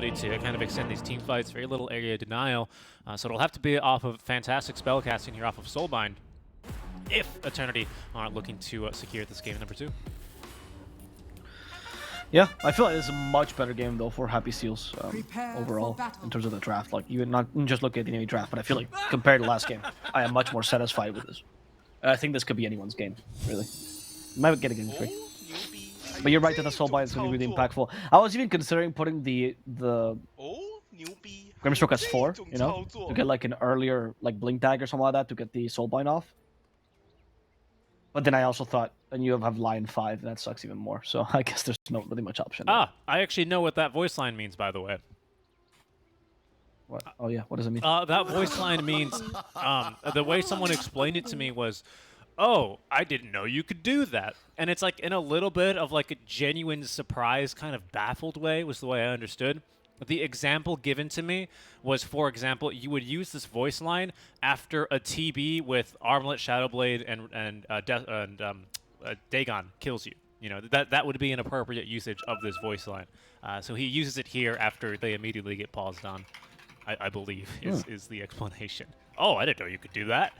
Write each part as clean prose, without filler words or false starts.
ability to kind of extend these team fights, very little area denial. So it'll have to be off of fantastic spellcasting here off of Soulbind if Eternity aren't looking to secure this game number 2. Yeah, I feel like it's a much better game though for Happy Seals overall in terms of the draft. Like you not just look at the enemy draft, but I feel like compared to last game, I am much more satisfied with this. I think this could be anyone's game, really. Might get a game 3. But you're right that the Soulbind is going to be really impactful. I was even considering putting the Grimstroke as 4, you know, to get like an earlier like Blink Tag or something like that to get the Soulbind off. But then I also thought, and you have Lion 5, and that sucks even more. So I guess there's not really much option. I actually know what that voice line means, by the way. What? Oh yeah, what does it mean? That voice line means, the way someone explained it to me was, oh, I didn't know you could do that. And it's like in a little bit of like a genuine surprise, kind of baffled way was the way I understood. The example given to me was, for example, you would use this voice line after a TB with Armlet, Shadowblade, and Dagon kills you. You know, that would be an appropriate usage of this voice line. So he uses it here after they immediately get paused on, I believe, is the explanation. Oh, I didn't know you could do that.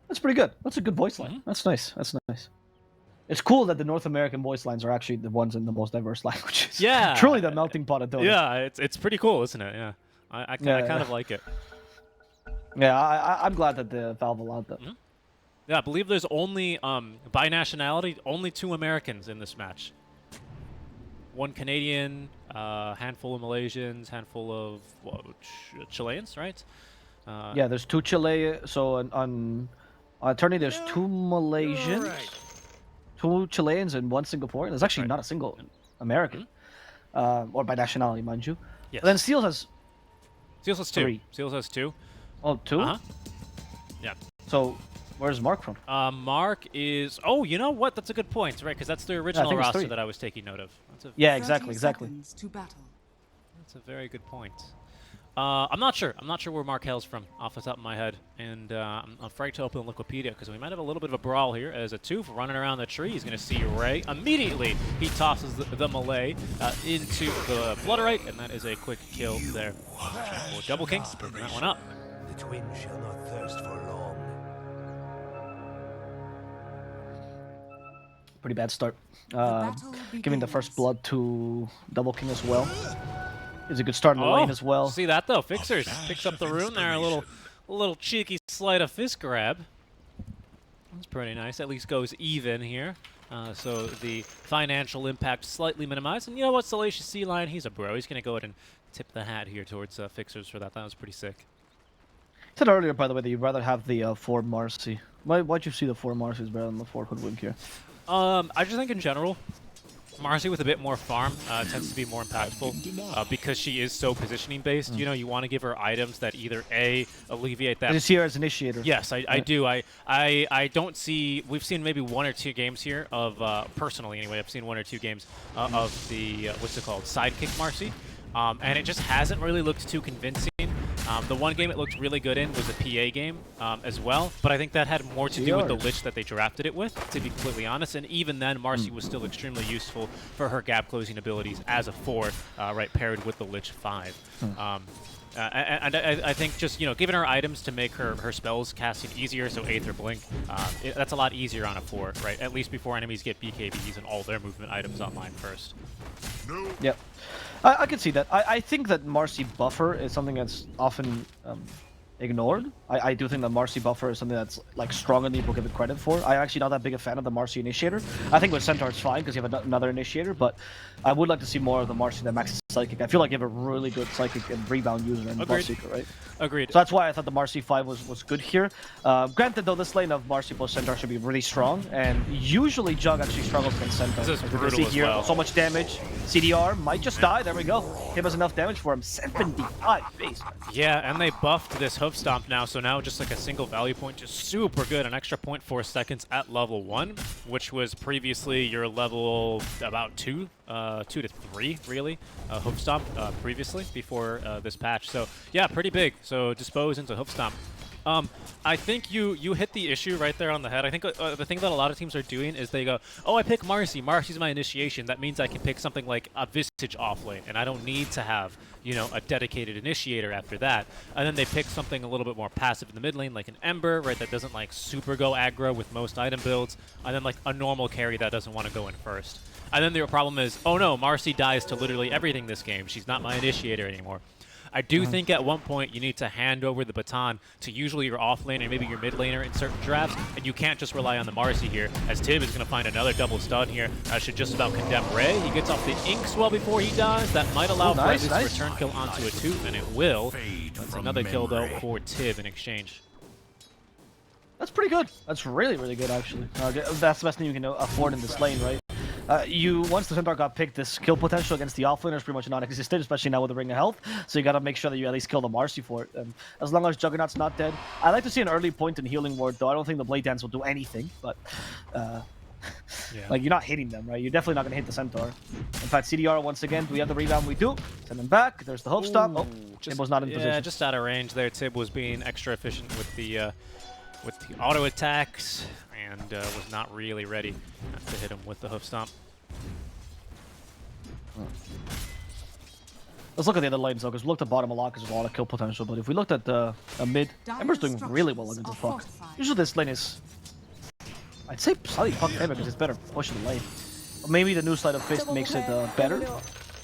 That's pretty good. That's a good voice line. That's nice. That's nice. It's cool that the North American voice lines are actually the ones in the most diverse languages. Yeah. Truly the melting pot of Dota. Yeah, it's pretty cool, isn't it? Yeah. I kind of like it. Yeah, I'm glad that the Valve allowed that. Yeah, I believe there's only, by nationality, only 2 Americans in this match. 1 Canadian, handful of Malaysians, handful of Chileans, right? Yeah, there's 2 Chile. So on Eternity, there's 2 Malaysians, 2 Chileans, and 1 Singaporean. There's actually not a single American, or by nationality, mind you. Yes. And then Seals has 2. 3. Seals has 2. Oh, 2? Yeah. So where's Mark from? Mark is... Oh, you know what? That's a good point, right? Because that's the original roster that I was taking note of. Yeah, exactly. To battle. That's a very good point. I'm not sure. I'm not sure where Mark hails from off the top of my head. And I'm afraid to open Wikipedia because we might have a little bit of a brawl here as a Tooth running around the tree. He's going to see Ray. Immediately, he tosses the melee into the Flutterite, and that is a quick kill there. Or Double King, picking that one up. The twin shall not thirst for long. Pretty bad start. Giving the first blood to Double King as well. Is a good start in the lane as well. See that though? Fixers picks up the rune there. A little cheeky sleight of fist grab. That's pretty nice. At least goes even here. So the financial impact slightly minimized. And you know what? Salacious Sea Lion, he's a bro. He's going to go ahead and tip the hat here towards Fixers for that. That was pretty sick. I said earlier, by the way, that you'd rather have the 4 Marcy. Why'd you see the 4 Marcy is better than the 4 Hoodwink here? I just think in general, Marcy with a bit more farm tends to be more impactful because she is so positioning based. You know, you want to give her items that either alleviate that. You see her as initiator. Yes, I do. I don't see. We've seen maybe 1 or 2 games here of personally anyway. I've seen 1 or 2 games of the what's it called, sidekick Marcy, and it just hasn't really looked too convincing. The one game it looked really good in was a PA game as well, but I think that had more to do with the Lich that they drafted it with, to be completely honest. And even then, Marcy was still extremely useful for her gap closing abilities as a 4, right, paired with the Lich 5. And I think just, you know, giving her items to make her spells casting easier, so Aether Blink, that's a lot easier on a 4, right? At least before enemies get BKBs and all their movement items online first. Yep. I can see that. I think that Marcy buffer is something that's often ignored. I do think that Marcy buffer is something that's like stronger than people give it credit for. I'm actually not that big a fan of the Marcy initiator. I think with Centaur it's fine because you have another initiator, but I would like to see more of the Marcy that maxes Psychic. I feel like you have a really good Psychic and rebound user in Blood Seeker, right? Agreed. So that's why I thought the Marcy 5 was good here. Granted though, this lane of Marcy plus Centaur should be really strong, and usually Jug actually struggles against Centaur. This is brutal as well. So much damage. CDR might just die. There we go. Give us enough damage for him. 75 base. Yeah, and they buffed this Hoof Stomp now, so now just like a single value point, just super good. An extra 0.4 seconds at level 1, which was previously your level about 2 to 3, really, Hoof Stomp previously, before this patch. So yeah, pretty big. So Dispose into Hoof Stomp. I think you hit the issue right there on the head. I think the thing that a lot of teams are doing is they go, oh, I pick Marcy. Marcy's my initiation. That means I can pick something like a Visage offlane, and I don't need to have, you know, a dedicated initiator after that. And then they pick something a little bit more passive in the mid lane, like an Ember, right, that doesn't like super go aggro with most item builds, and then like a normal carry that doesn't want to go in first. And then the problem is, oh no, Marcy dies to literally everything this game. She's not my initiator anymore. I do think at one point you need to hand over the baton to usually your off lane and maybe your mid laner in certain drafts, and you can't just rely on the Marcy here, as Tib is going to find another double stun here. Should just about condemn Ray. He gets off the Ink Swell before he dies. That might allow Brazos to return kill onto a tooth, and it will. That's another kill, though, for Tib in exchange. That's pretty good. That's really, really good, actually. That's the best thing you can afford in this lane, right? Once the Centaur got picked, this kill potential against the offlaner is pretty much non-existent, especially now with the Ring of Health. So you gotta make sure that you at least kill the Marcy for it. And as long as Juggernaut's not dead, I like to see an early point in Healing Ward, though. I don't think the Blade Dance will do anything, but like you're not hitting them, right? You're definitely not gonna hit the Centaur. In fact, CDR once again. Do we have the rebound? We do. Send him back. There's the hook stop. Oh, Tib was not in position. Yeah, just out of range there. Tib was being extra efficient with the auto attacks, and was not really ready to hit him with the hoof stomp. Let's look at the other lanes though, because we looked at bottom a lot because there's a lot of kill potential. But if we looked at the mid, Ember's doing really well against the Puck. Usually this lane is, I'd say slightly Puck favor because it's better pushing the lane. Or maybe the new Sleight of Fist makes it better.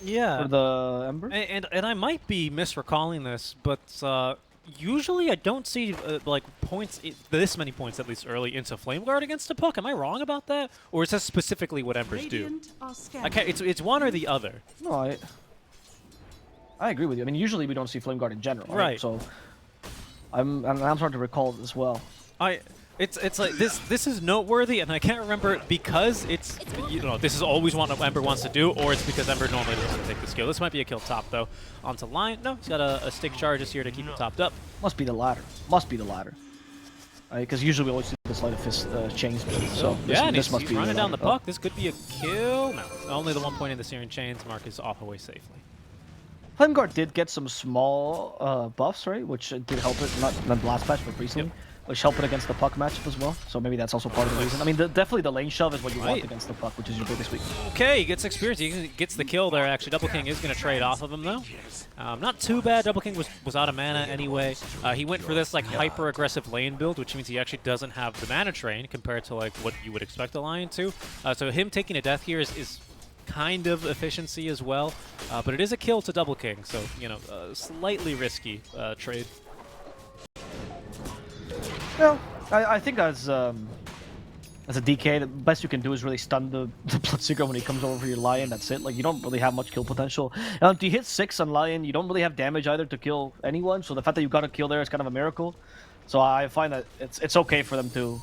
Yeah. For the Ember. And I might be misrecalling this, but usually I don't see like points, this many points at least early into Flame Guard against a Puck. Am I wrong about that? Or is that specifically what Embers do? I can't, it's one or the other. No, I agree with you. I mean, usually we don't see Flame Guard in general. Right. So I'm starting to recall it as well. It's like this is noteworthy, and I can't remember because it's, you know, this is always what Ember wants to do, or it's because Ember normally doesn't take the skill. This might be a kill top though. Onto Lion. No, he's got a stick charges here to keep him topped up. Must be the latter. Must be the latter. Because usually we always see the Sleight of Fist chains. So yeah, and this must he's be running down the Puck. This could be a kill. No, only the 1 point in the Searing Chains. Mark is off away safely. Flame Guard did get some small buffs, right? Which did help it, not the last patch, but recently. Yep. Which helped it against the Puck matchup as well. So maybe that's also part of the reason. I mean, definitely the lane shove is what you want against the Puck, which is your biggest weakness. Okay, he gets experience. He gets the kill there, actually. Double King is going to trade off of him, though. Not too bad. Double King was out of mana anyway. He went for this like hyper-aggressive lane build, which means he actually doesn't have the mana drain compared to like what you would expect a Lion to. So him taking a death here is kind of efficiency as well. But it is a kill to Double King, so, you know, slightly risky trade. Well, I think as a DK, the best you can do is really stun the Bloodseeker when he comes over for your Lion. That's it. Like, you don't really have much kill potential. If you hit 6 on Lion, you don't really have damage either to kill anyone. So the fact that you got a kill there is kind of a miracle. So I find that it's okay for them to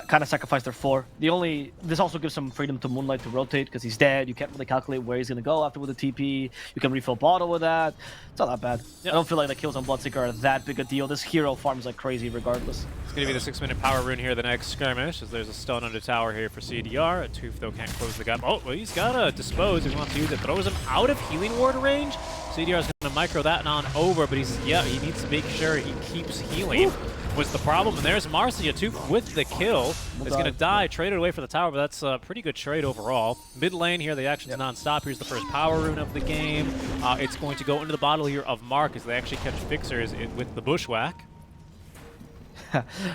kind of sacrifice their 4. This also gives some freedom to Moonlight to rotate because he's dead. You can't really calculate where he's going to go after with the TP. You can refill bottle with that. It's not that bad. Yep. I don't feel like the kills on Bloodseeker are that big a deal. This hero farms like crazy regardless. It's going to be the 6-minute power rune here, the next skirmish, as there's a stun under tower here for CDR. A Tooth, though, can't close the gap. Oh, well, he's got to dispose. He wants to use it. Throws him out of Healing Ward range. CDR is going to micro that on over, but he needs to make sure he keeps healing. Was the problem, and there's Marcy, a Tooth with the kill. Is going to die, traded away for the tower, but that's a pretty good trade overall. Mid lane here, the action's non-stop. Here's the first power rune of the game. It's going to go into the bottle here of Mark as they actually catch Fixers with the Bushwhack.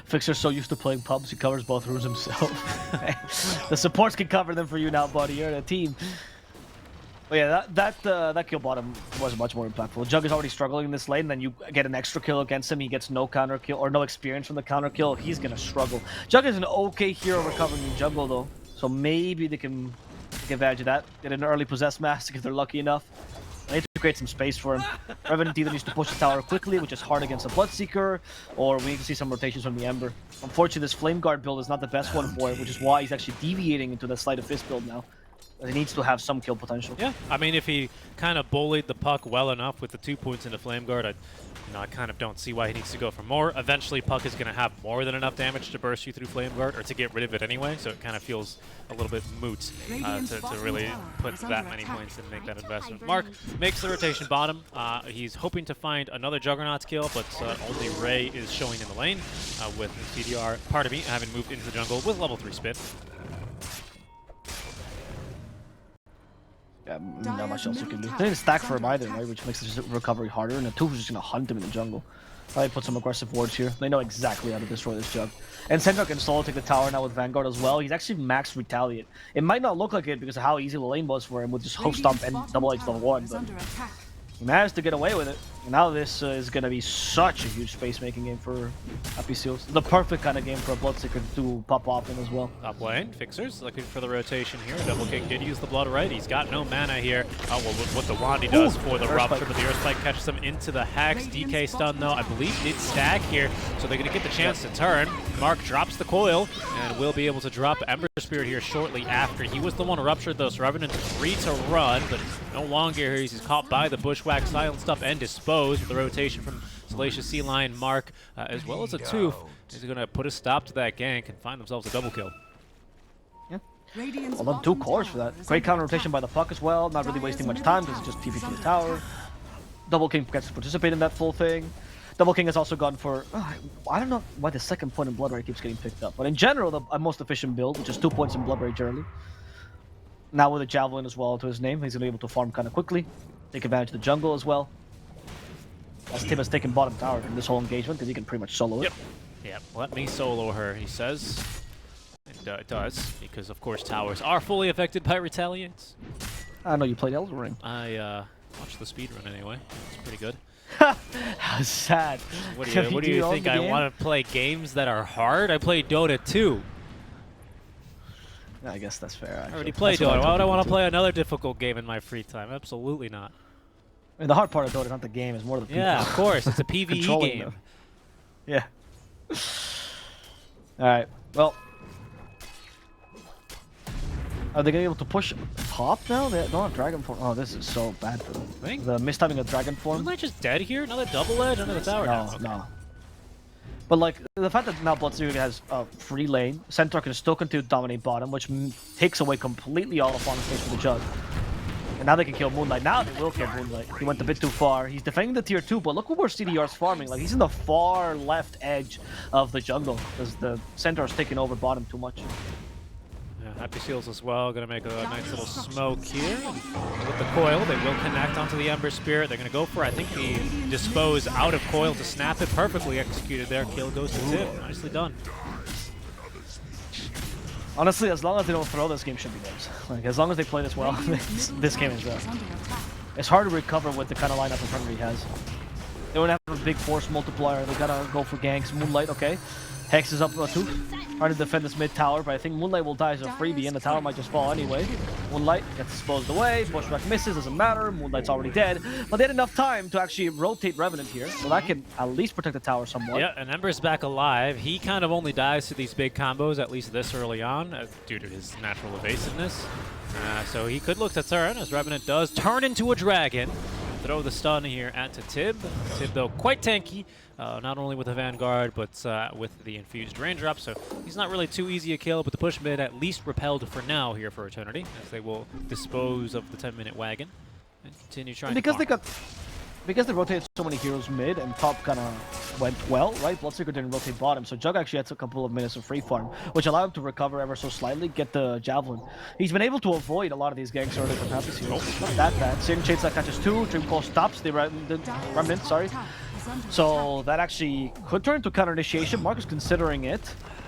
Fixer's so used to playing pubs, he covers both runes himself. The supports can cover them for you now, buddy. You're in a team. But yeah, that kill bottom was much more impactful. Jug is already struggling in this lane, then you get an extra kill against him, he gets no counter kill, or no experience from the counter kill, he's gonna struggle. Jug is an okay hero recovering in jungle though, so maybe they can take advantage of that. Get an early Possessed Mask if they're lucky enough. They need to create some space for him. Revenant either needs to push the tower quickly, which is hard against a Bloodseeker, or we need to see some rotations from the Ember. Unfortunately, this Flame Guard build is not the best one for it, which is why he's actually deviating into the Sleight of Fist build now. He needs to have some kill potential. Yeah, I mean, if he kind of bullied the puck well enough with the 2 points into Flame Guard, I kind of don't see why he needs to go for more. Eventually, puck is going to have more than enough damage to burst you through Flame Guard, or to get rid of it anyway, so it kind of feels a little bit moot to really put that many points and make that investment. Mark makes the rotation bottom. He's hoping to find another Juggernaut kill, but only Ray is showing in the lane with CDR, part of me, having moved into the jungle with level 3 spit. Yeah, not much else you can do. They didn't stack for him either, right? Which makes the recovery harder, and the 2 is just gonna hunt him in the jungle. Probably put some aggressive wards here. They know exactly how to destroy this Jug. And Sendra can solo take the tower now with Vanguard as well. He's actually max Retaliate. It might not look like it because of how easy the lane was for him with just Hope Stomp and Double H level 1, but he managed to get away with it. And now this is going to be such a huge space-making game for Happy Seals. The perfect kind of game for a Bloodseeker to pop off in as well. Top lane, Fixers looking for the rotation here. Double Kick did use the blood right. He's got no mana here. Oh, well, what the Wandy does for the Rupture, but the Earth Spike catches him into the Hex. DK stun, though, I believe did stack here, so they're going to get the chance to turn. Mark drops the coil, and will be able to drop Ember Spirit here shortly after. He was the one who ruptured, though, so Revenant is free to run, but no longer here. He's caught by the Bushwhack, silenced up, and disposed with the rotation from Salacious Sea Lion, Mark, as well as a Tooth. Is going to put a stop to that gank and find themselves a double kill. Yeah. Well done, 2 cores for that. Great counter rotation by the puck as well. Not really wasting much time because it's just TP to the tower. Double King gets to participate in that full thing. Double King has also gone for... I don't know why the second point in Blood Rage keeps getting picked up. But in general, the most efficient build, which is 2 points in Blood Rage early. Now with a Javelin as well to his name, he's going to be able to farm kind of quickly. Take advantage of the jungle as well. As Tim has taken bottom tower in this whole engagement because he can pretty much solo it. Yep, let me solo her, he says. And it does, because of course towers are fully affected by retaliates. I know you played Elden Ring. I watched the speedrun anyway. It's pretty good. How sad. What do you think? I want to play games that are hard? I play Dota2. I guess that's fair. I already played Dota. Why would I want to play another difficult game in my free time? Absolutely not. I mean, the hard part of Dota is not the game, it's more the people. Yeah, of course. It's a PvE game. Them. Yeah. Alright, well. Are they going to be able to push top now? They don't have Dragon Form. Oh, this is so bad for them. The mistiming of Dragon Form. Am I just dead here? Another double edge under the tower? No, okay. no. But like, the fact that now Bloodseeker has a free lane, Centaur can still continue to dominate bottom, which takes away completely all the farm space for the Jug. And now they can kill Moonlight. Now they will kill Moonlight. He went a bit too far. He's defending the tier 2, but look where CDR's farming. Like, he's in the far left edge of the jungle because the Centaur's taking over bottom too much. Yeah, Happy Seals as well. Going to make a nice little smoke here. And with the coil, they will connect onto the Ember Spirit. They're going to go for, I think, the Dispose out of coil to snap it. Perfectly executed there. Kill goes to Tim. Nicely done. Honestly, as long as they don't throw, this game should be theirs. Like, as long as they play this well, this game is theirs. It's hard to recover with the kind of lineup in front of he has. They don't have a big force multiplier. They gotta go for ganks. Moonlight, okay. Hex is up too. Trying to defend this mid tower, but I think Moonlight will die as a freebie, and the tower might just fall anyway. Moonlight gets disposed away. Bushwhack misses, doesn't matter. Moonlight's already dead. But they had enough time to actually rotate Revenant here, so that can at least protect the tower somewhat. Yeah, and Ember's back alive. He kind of only dies to these big combos, at least this early on, due to his natural evasiveness. So he could look to turn, as Revenant does turn into a dragon. Throw the stun here at Tib. Tib, though, quite tanky. Not only with the Vanguard, but with the infused raindrop, so he's not really too easy a kill, but the push mid at least repelled for now here for Eternity, as they will dispose of the 10-minute wagon and continue trying to farm. Because they rotated so many heroes mid and top kind of went well, right? Bloodseeker didn't rotate bottom, so Jug actually had a couple of minutes of free farm, which allowed him to recover ever so slightly, get the Javelin. He's been able to avoid a lot of these ganks early from Happy Seals. Not that bad. Searing Shades that catches 2, Dream Call stops the Remnant, sorry. So that actually could turn into counter initiation. Mark is considering it.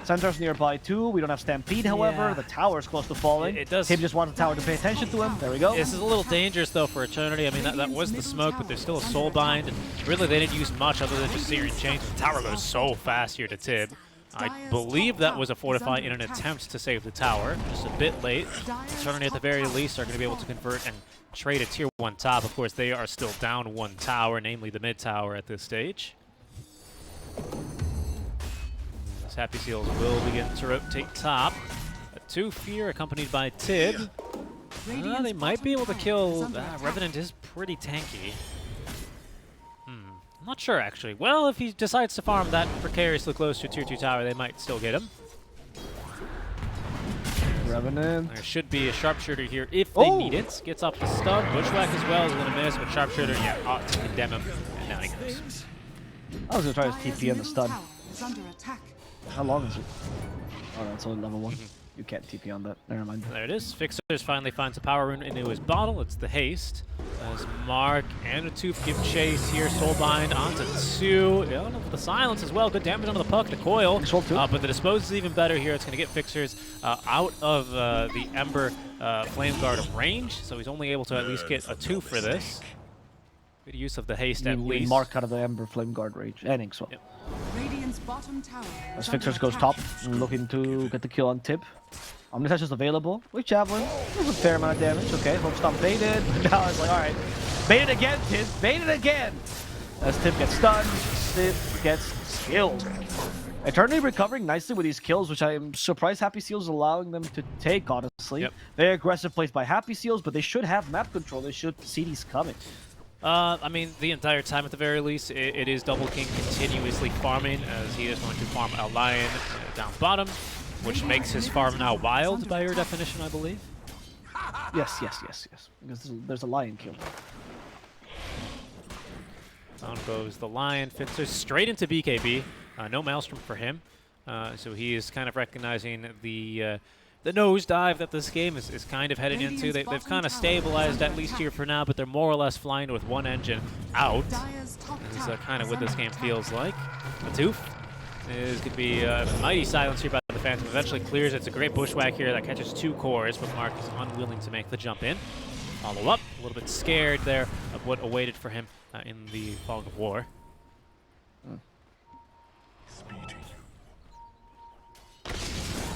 Centaur's nearby too. We don't have Stampede, however. Yeah. The tower is close to falling. It does. Tim just wants the tower to pay attention to him. There we go. This is a little dangerous though for Eternity. I mean, that was the smoke, but there's still a soul bind, and really they didn't use much other than just Searing Chains. The tower goes so fast here to Tib. I believe that was a fortify in an attempt to save the tower. Just a bit late. Eternity at the very least are going to be able to convert and trade a tier 1 top. Of course, they are still down 1 tower, namely the mid tower at this stage. As Happy Seals will begin to rotate top. A 2 Fear accompanied by Tib. They might be able to kill. Revenant is pretty tanky. I'm not sure, actually. Well, if he decides to farm that precariously close to a tier 2 tower, they might still get him. Revenant. There should be a sharpshooter here if they need it. Gets off the stun. Bushwhack as well is going to miss, but sharpshooter, yeah, ought to condemn him. And down he goes. I was going to try his TP on the stun. How long is it? Oh, that's only level 1. You can't TP on that. Never mind. There it is. Fixers finally finds a power rune into his bottle. It's the haste. As Mark and Atoof give chase here. Soulbind onto 2. The silence as well. Good damage onto the puck. The coil. But the dispose is even better here. It's going to get Fixers out of the Ember Flame Guard range. So he's only able to at least get a 2 for this. Good use of the haste at least. Mark out of the Ember Flame Guard range. And Inkswell. Yep. As Fixers goes top, looking to get the kill on Tip. Omnislash is available. With Javelin. There's a fair amount of damage. Okay, hope stop baited. Now it's like, alright. Bait it again, Tip. Bait it again. As Tip gets stunned, Tip gets killed. Eternity recovering nicely with these kills, which I am surprised Happy Seals is allowing them to take, honestly. Yep. Very aggressive plays by Happy Seals, but they should have map control. They should see these coming. I mean, the entire time at the very least, it is Double King continuously farming, as he is going to farm a Lion down bottom, which makes his farm now wild by your definition, I believe. Yes. Because there's a Lion kill. Down goes the Lion. Fixers straight into BKB. No Maelstrom for him. So he is kind of recognizing the nosedive that this game is kind of heading into. They've kind of stabilized at least here for now, but they're more or less flying with one engine out. This is kind of what this game feels like. Atoof is going to be a mighty silence here by the Phantom. Eventually clears it. It's a great bushwhack here that catches 2 cores, but Mark is unwilling to make the jump in. Follow up. A little bit scared there of what awaited for him in the fog of war.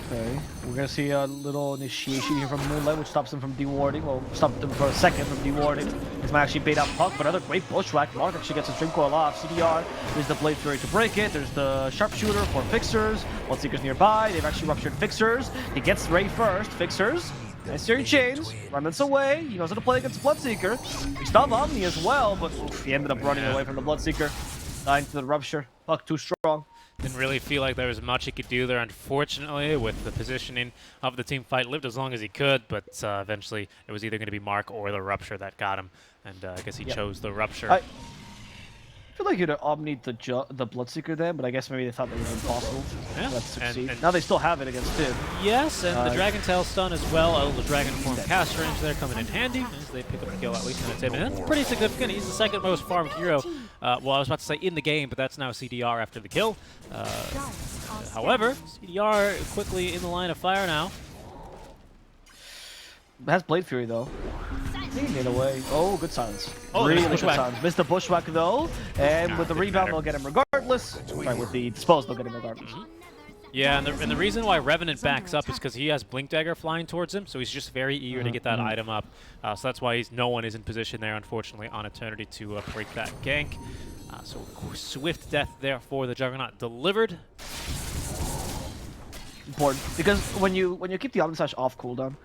Okay, we're gonna see a little initiation here from Moonlight, which stops him from dewarding. Well, stopped him for a second from dewarding. This might actually bait out Puck, but another great bushwhack. Mark actually gets a String Coil off. CDR, there's the Blade Fury to break it. There's the Sharpshooter for Fixers. Bloodseeker's nearby. They've actually ruptured Fixers. He gets Ray first. Fixers. Nice steering chains. Remnants away. He knows how to play against Bloodseeker. We stop Omni as well, but oof, he ended up running away from the Bloodseeker. Dying to the Rupture. Puck too strong. Didn't really feel like there was much he could do there, unfortunately, with the positioning of the team fight. Lived as long as he could, but eventually it was either going to be Mark or the Rupture that got him, and I guess he chose the Rupture. I feel like you'd omnied the Bloodseeker then, but I guess maybe they thought that was impossible. Yeah. Let's succeed. And now they still have it against Tib. Yes, and the Dragon Tail stun as well. The Dragon Form cast range there coming in handy as they pick up a kill at least in a Tib. And that's pretty significant. He's the second most farmed hero. Well, I was about to say in the game, but that's now CDR after the kill. However, CDR quickly in the line of fire now. It has Blade Fury though. Taking it away. Oh, good silence. Oh, really good bushwhack. silence. Missed the bushwhack though, and with the rebound they'll get him regardless. Sorry, with the dispose they'll get him regardless. Yeah, and the reason why Revenant backs up is because he has Blink Dagger flying towards him, so he's just very eager to get that item up. So that's why no one is in position there, unfortunately, on Eternity to break that gank. So swift death there for the Juggernaut delivered. Important, because when you keep the Omnislash off cooldown,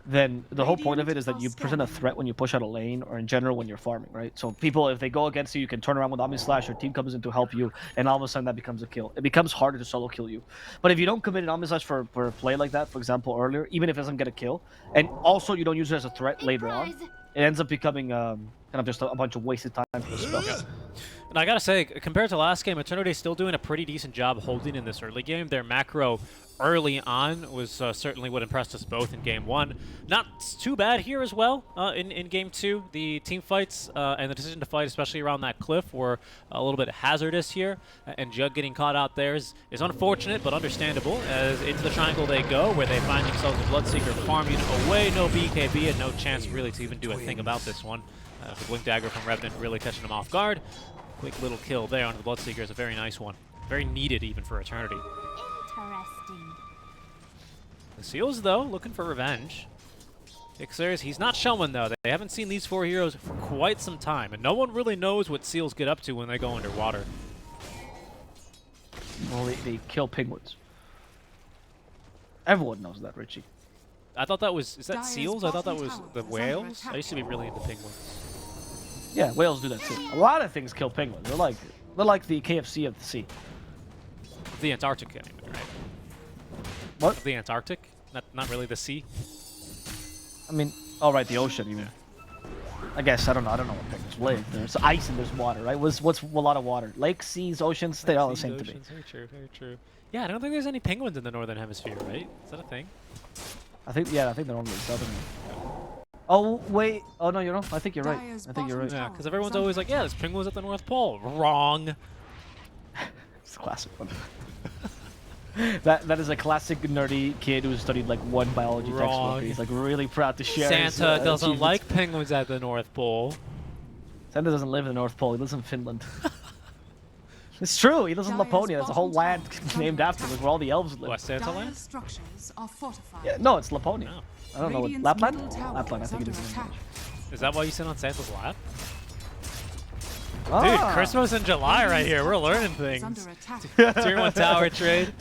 then the whole point of it is that you present a threat when you push out a lane, or in general when you're farming, right? So people, if they go against you, you can turn around with Omnislash, your team comes in to help you, and all of a sudden that becomes a kill. It becomes harder to solo kill you. But if you don't commit an Omnislash for a play like that, for example, earlier, even if it doesn't get a kill, and also you don't use it as a threat later on, it ends up becoming kind of just a bunch of wasted time for the spell. And I gotta say, compared to last game, Eternity is still doing a pretty decent job holding in this early game. Their macro early on was certainly what impressed us both in Game 1. Not too bad here as well in Game 2. The team fights and the decision to fight, especially around that cliff, were a little bit hazardous here. And Jug getting caught out there is unfortunate, but understandable, as into the triangle they go, where they find themselves a Bloodseeker farming away. No BKB and no chance really to even do a thing about this one. The Blink Dagger from Revenant really catching them off guard. Quick little kill there onto the Bloodseeker is a very nice one. Very needed even for Eternity. Interesting. The Seals, though, looking for revenge. Fixers, he's not showing, though. They haven't seen these 4 heroes for quite some time, and no one really knows what Seals get up to when they go underwater. Well, they kill penguins. Everyone knows that, Richie. I thought that was, is that seals? I thought that was the whales. I used to be really into penguins. Yeah, whales do that too. A lot of things kill penguins. They're like the KFC of the sea. The Antarctic, anyway, right? What? The Antarctic? Not really the sea? I mean, oh right, the ocean. You mean? I guess I don't know where penguins live. There's ice and there's water, right? What's a lot of water? Lakes, seas, oceans. They're all the same to me. Very true, very true. Yeah, I don't think there's any penguins in the northern hemisphere, right? Is that a thing? I think they're only southern. Oh wait, oh no, you're wrong. I think you're right. I think you're right. Yeah, because everyone's always like, yeah, there's penguins at the North Pole. Wrong. It's a classic one. That is a classic nerdy kid who studied like one biology textbook. He's like really proud to share. Santa doesn't like penguins at the North Pole. Santa doesn't live in the North Pole. He lives in Finland. It's true. He lives in Laponia. There's a whole land named after him, where all the elves live. West Santa land? Structures are fortified. Yeah, no, it's Laponia. No. I don't know what Lapland. Lapland, I think it is. Is that why you sit on Santa's lap? Dude, Ah. Christmas in July right here. We're learning things. Tier 1 tower trade.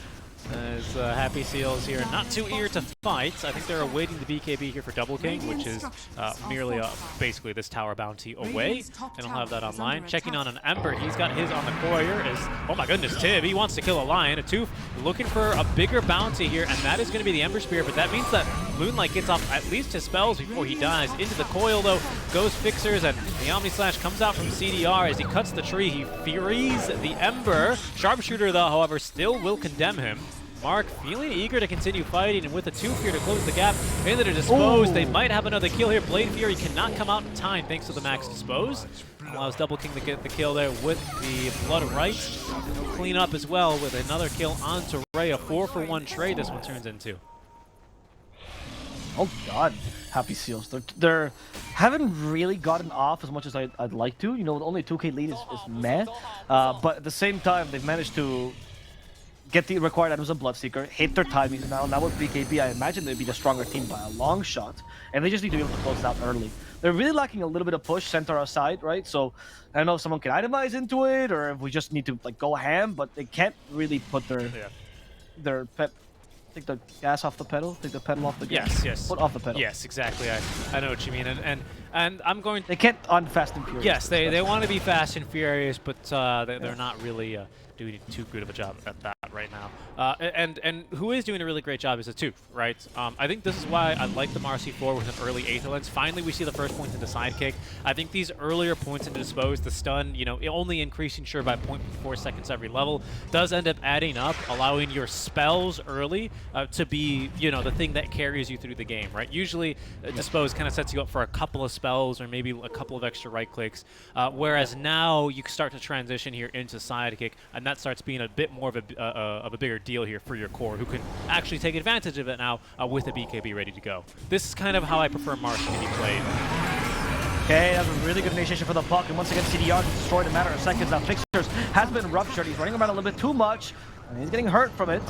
As Happy Seals here, not too eager to fight. I think they're awaiting the BKB here for Double King, which is merely basically this tower bounty away. And I'll have that online. Checking on an Ember, he's got his on the courier. Oh my goodness, Tib, he wants to kill a lion. A Tooth looking for a bigger bounty here, and that is going to be the Ember Spear, but that means that Moonlight gets off at least his spells before he dies. Into the coil though, goes Fixers, and the Omni Slash comes out from CDR as he cuts the tree. He frees the Ember. Sharpshooter though, however, still will condemn him. Mark feeling eager to continue fighting, and with a 2 here to close the gap into the Dispose, they might have another kill here. Blade Fury cannot come out in time thanks to the max Dispose. Allows Double King to get the kill there with the Blood Right. He'll clean up as well with another kill onto Ray. A 4-for-1 trade this one turns into. Oh god, Happy Seals. They're haven't really gotten off as much as I'd like to. You know, only 2k lead is meh. But at the same time, they've managed to get the required items of Bloodseeker, hit their timings now. Now with BKB, I imagine they'd be the stronger team by a long shot. And they just need to be able to close it out early. They're really lacking a little bit of push, Centaur aside, right? So I don't know if someone can itemize into it, or if we just need to like go ham, but they can't really put their take the gas off the pedal, take the pedal off the gas. Yes. Put off the pedal. Yes, exactly. I know what you mean. And I'm going to... They can't unfast and furious. Yes, they want to be fast and furious, but they're not really doing too good of a job at that right now. And who is doing a really great job is a Tooth, right? I think this is why I like the Marcy 4 with an early Aether Lens. Finally, we see the first points into Sidekick. I think these earlier points into Dispose, the stun, you know, only increasing sure by 0.4 seconds every level, does end up adding up, allowing your spells early to be, you know, the thing that carries you through the game, right? Usually, Dispose kind of sets you up for a couple of spells or maybe a couple of extra right clicks, whereas now you start to transition here into Sidekick, and that starts being a bit more of a bigger deal here for your core, who can actually take advantage of it now with a BKB ready to go. This is kind of how I prefer Marsh to be played. Okay, that's a really good initiation for the puck, and once again CDR is destroyed in a matter of seconds. Now Fixers has been ruptured. He's running around a little bit too much, and he's getting hurt from it.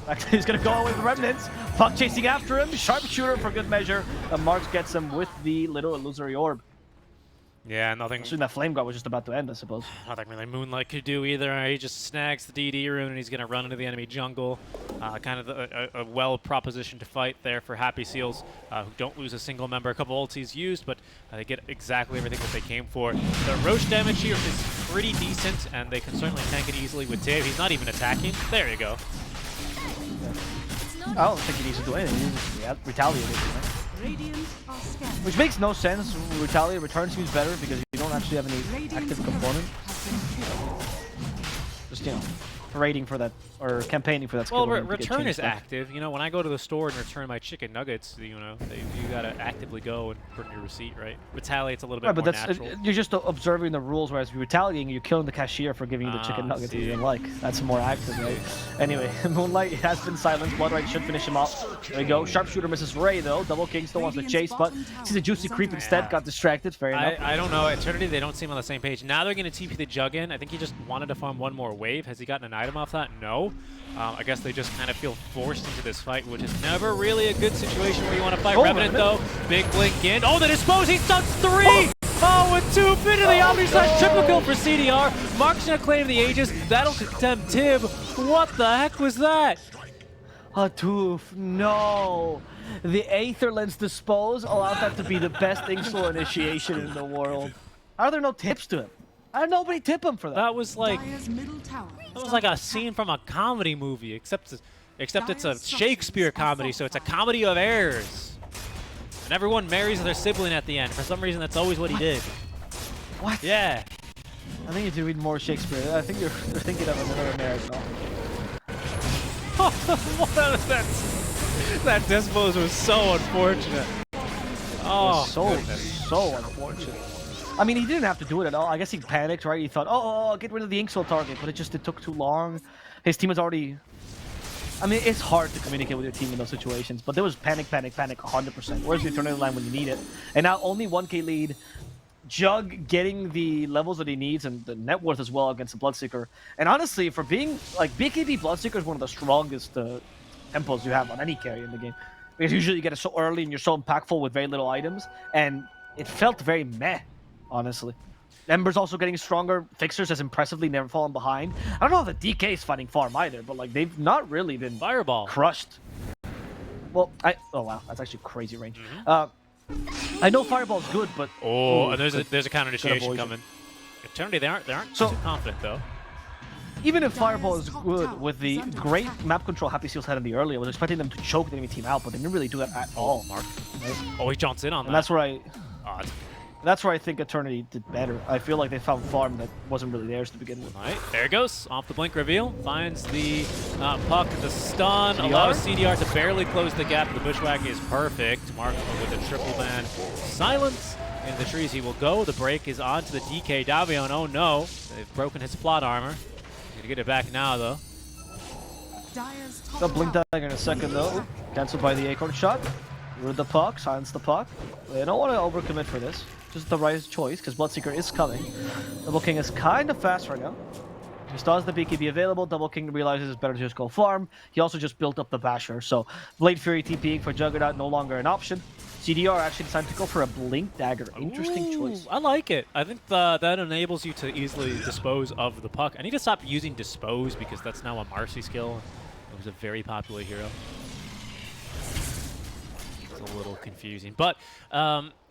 Actually, he's going to go away with Remnants. Puck chasing after him. Sharpshooter for good measure. Marks gets him with the little illusory orb. Yeah, nothing. Soon that flame guard was just about to end, I suppose. Nothing really Moonlight could do either. He just snags the DD rune and he's going to run into the enemy jungle. Kind of a well proposition to fight there for Happy Seals, who don't lose a single member. A couple ultis used, but they get exactly everything that they came for. The Roche damage here is pretty decent, and they can certainly tank it easily with Dave. He's not even attacking. There you go. I don't think he needs to do anything. He just retaliated. Right? Which makes no sense. Retaliate return seems better because you don't actually have any active component. Just, you know, parading for that or campaigning for that skill. Well, return is active. You know, when I go to the store and return my chicken nuggets, you know, you gotta actively go and bring your receipt, right? Retaliate's a little bit more natural. You're just observing the rules, whereas you're retaliating, you're killing the cashier for giving you the chicken nuggets you didn't like. That's more active, right? Anyway, Moonlight has been silenced. Bloodright should finish him off. There you go. Sharpshooter misses Ray, though. Double King still wants to chase, but sees a juicy creep instead. Got distracted. Fair enough. I don't know. Eternity, they don't seem on the same page. Now they're going to TP the Jug in. I think he just wanted to farm one more wave. Has he gotten an item off that? No. I guess they just kind of feel forced into this fight, which is never really a good situation where you want to fight. Revenant, though. Big blink in. Oh, the Dispose! He stuns 3! Oh, with 2 into the Omni Slash triple kill for CDR. Mark's gonna claim the Aegis. That'll condemn Tib. What the heck was that? A Tooth, no. The Aether Lens Dispose allowed that to be the best Inksel initiation in the world. How are there no tips to him? How did nobody tip him for that? That was like Dire's middle tower that was like a scene from a comedy movie, except it's a Shakespeare comedy, so it's a comedy of errors. And everyone marries their sibling at the end. For some reason, that's always what he did. What? Yeah. I think you need to read more Shakespeare. I think you're thinking of another marriage novel. What is that? That dispose was so unfortunate. Oh, so goodness. so unfortunate. I mean, he didn't have to do it at all. I guess he panicked, right? He thought, oh, get rid of the Inksel target, but it took too long. His team was already... I mean, it's hard to communicate with your team in those situations, but there was panic, 100%. Where's the eternity line when you need it? And now only 1k lead. Jug getting the levels that he needs and the net worth as well against the Bloodseeker. And honestly, for being like BKB Bloodseeker is one of the strongest tempos you have on any carry in the game. Because usually you get it so early and you're so impactful with very little items. And it felt very meh, honestly. Ember's also getting stronger. Fixers has impressively never fallen behind. I don't know if the DK is fighting farm either, but like they've not really been Fireball crushed. Well, oh wow, that's actually crazy range. I know Fireball's good, but oh, and good. there's a counter initiation coming. Eternity, they aren't So- too confident though. Even if Fireball is good with the great map control Happy Seals had in the early, I was expecting them to choke the enemy team out, but they didn't really do that at all. Mark. Oh, he jumps in on that. And that's where Oh, that's where I think Eternity did better. I feel like they found farm that wasn't really theirs to begin with. all right, there it goes. Off the blink reveal. Finds the puck, the stun, CDR? allows CDR to barely close the gap. The bushwhack is perfect. Mark with a triple ban. Silence in the trees. He will go. The break is on to the DK Davion. Oh no, they've broken his plot armor. He's gonna get it back now though. Dire's top Got Blink tower Dagger in a second though. Cancelled by the Acorn shot. Rid the puck, silence the puck. They don't want to overcommit for this. Just the right choice, because Bloodseeker is coming. Double King is kind of fast right now. He still has the BKB available. Double King realizes it's better to just go farm. He also just built up the Basher, so Blade Fury TPing for Juggernaut no longer an option. CDR actually decided to go for a Blink Dagger. Interesting choice. I like it. I think that enables you to easily dispose of the puck. I need to stop using dispose because that's now a Marcy skill. It was a very popular hero. It's a little confusing, but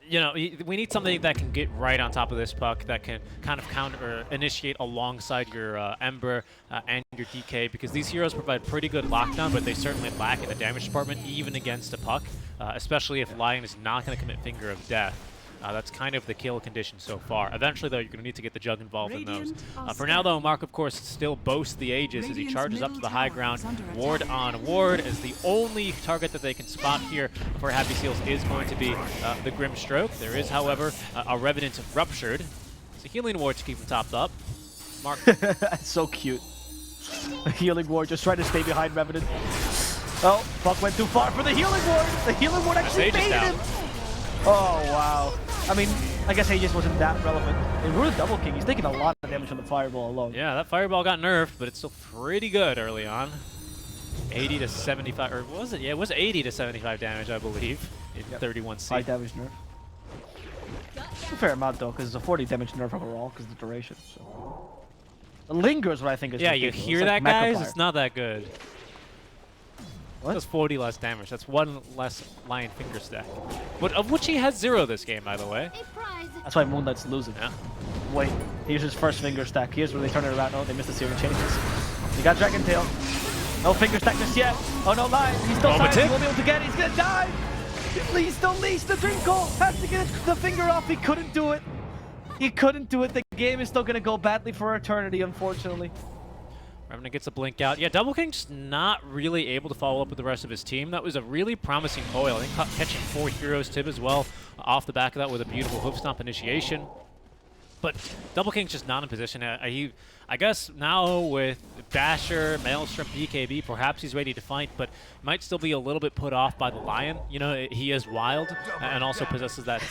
you know, we need something that can get right on top of this puck, that can kind of counter or initiate alongside your Ember and your DK, because these heroes provide pretty good lockdown, but they certainly lack in the damage department, even against a puck, especially if Lion is not going to commit Finger of Death. That's kind of the kill condition so far. Eventually, though, you're going to need to get the Jug involved in those. For now, though, Mark, of course, still boasts the ages as he charges up to the high ground. Ward on Ward as the only target that they can spot here for Happy Seals is going to be the Grim Stroke. There is, however, a Revenant Ruptured. It's a healing ward to keep him topped up. Mark. That's so cute. The healing ward just trying to stay behind Revenant. Oh, Puck went too far for the healing ward. The healing ward actually Aegis made down. him. Oh, wow. I mean, I guess Aegis wasn't that relevant. And we're a Double King. He's taking a lot of damage from the Fireball alone. Yeah, that Fireball got nerfed, but it's still pretty good early on. 80 to 75, or was it? Yeah, it was 80 to 75 damage, I believe, in 31C. High damage nerf. A fair amount, though, because it's a 40 damage nerf overall, because of the duration. So. It lingers, what I think is Yeah, you ridiculous. hear It's that, like guys? Macropire. It's not that good. What? That's 40 less damage. That's one less Lion Finger stack. But of which he has 0 this game, by the way. A prize. That's why Moonlight's losing. Yeah. Wait, here's his first finger stack. Here's where they turn it around. Oh, they missed the searing changes. He got Dragon Tail. No finger stack just yet. Oh no, Lion. He's still Moment silent. He tick. won't be able to get it. He's gonna die. Please don't leash the Drinkle. Has to get the finger off. He couldn't do it. He couldn't do it. The game is still gonna go badly for Eternity, unfortunately. Revenant gets a blink out. Yeah, Double King just not really able to follow up with the rest of his team. That was a really promising coil. I think catching 4 heroes tip as well off the back of that with a beautiful hoof stomp initiation. But Double King's just not in position. I guess now with Basher, Maelstrom, BKB, perhaps he's ready to fight, but might still be a little bit put off by the Lion. You know, he is wild and also possesses that...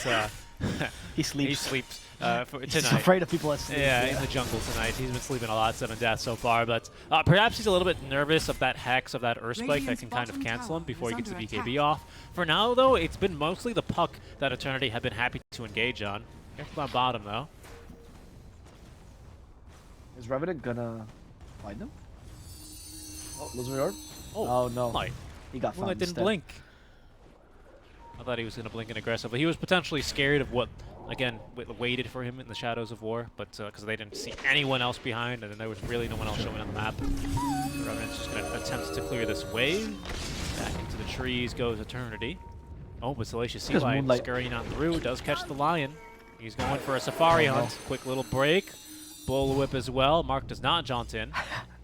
He sleeps. He sleeps for He's tonight. afraid of people that sleep. Yeah, in the jungle tonight. He's been sleeping a lot, 7 deaths so far, but perhaps he's a little bit nervous of that Hex, of that Earthspike that can kind of cancel him before he gets the BKB off. For now, though, it's been mostly the puck that Eternity have been happy to engage on. Careful on bottom, though. Is Revenant gonna find him? Oh, losing yard? Oh, Oh no. Light. He got Well, found it didn't instead. blink. I thought he was going to blink in aggressively. He was potentially scared of what, again, waited for him in the Shadows of War, but because they didn't see anyone else behind, and then there was really no one else showing on the map. The Revenant's just going to attempt to clear this wave. Back into the trees goes Eternity. Oh, but Salacious Sea Lion scurrying on through, does catch the Lion. He's going for a Safari Hunt. Quick little break. Bull Whip as well. Mark does not jaunt in.